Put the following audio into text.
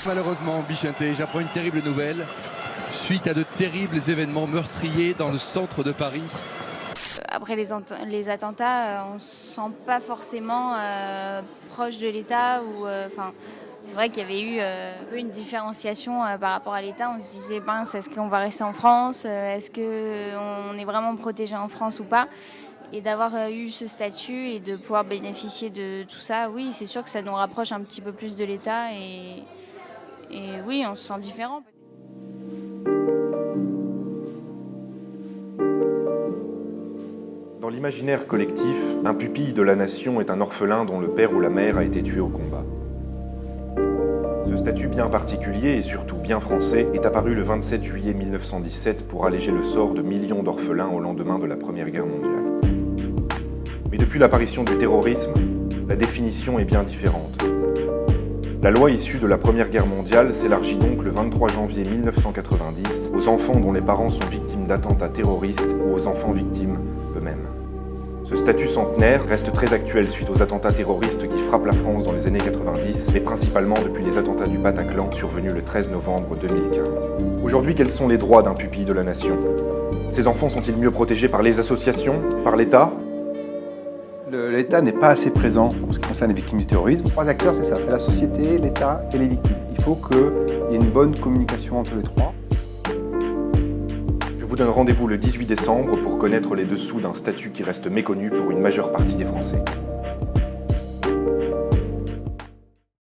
Malheureusement, Bichinté, j'apprends une terrible nouvelle. Suite à de terribles événements meurtriers dans le centre de Paris. Après les attentats, on ne se sent pas forcément proche de l'État. C'est vrai qu'il y avait eu un peu une différenciation par rapport à l'État. On se disait, est-ce qu'on va rester en France? Est-ce qu'on est vraiment protégé en France ou pas? Et d'avoir eu ce statut et de pouvoir bénéficier de tout ça, oui, c'est sûr que ça nous rapproche un petit peu plus de l'État. Et oui, on se sent différent. Dans l'imaginaire collectif, un pupille de la nation est un orphelin dont le père ou la mère a été tué au combat. Ce statut bien particulier et surtout bien français est apparu le 27 juillet 1917 pour alléger le sort de millions d'orphelins au lendemain de la Première Guerre mondiale. Mais depuis l'apparition du terrorisme, la définition est bien différente. La loi issue de la Première Guerre mondiale s'élargit donc le 23 janvier 1990 aux enfants dont les parents sont victimes d'attentats terroristes ou aux enfants victimes eux-mêmes. Ce statut centenaire reste très actuel suite aux attentats terroristes qui frappent la France dans les années 90, mais principalement depuis les attentats du Bataclan survenus le 13 novembre 2015. Aujourd'hui, quels sont les droits d'un pupille de la nation? Ces enfants sont-ils mieux protégés par les associations, par l'État? L'État n'est pas assez présent en ce qui concerne les victimes du terrorisme. Trois acteurs, c'est ça, c'est la société, l'État et les victimes. Il faut qu'il y ait une bonne communication entre les trois. Je vous donne rendez-vous le 18 décembre pour connaître les dessous d'un statut qui reste méconnu pour une majeure partie des Français.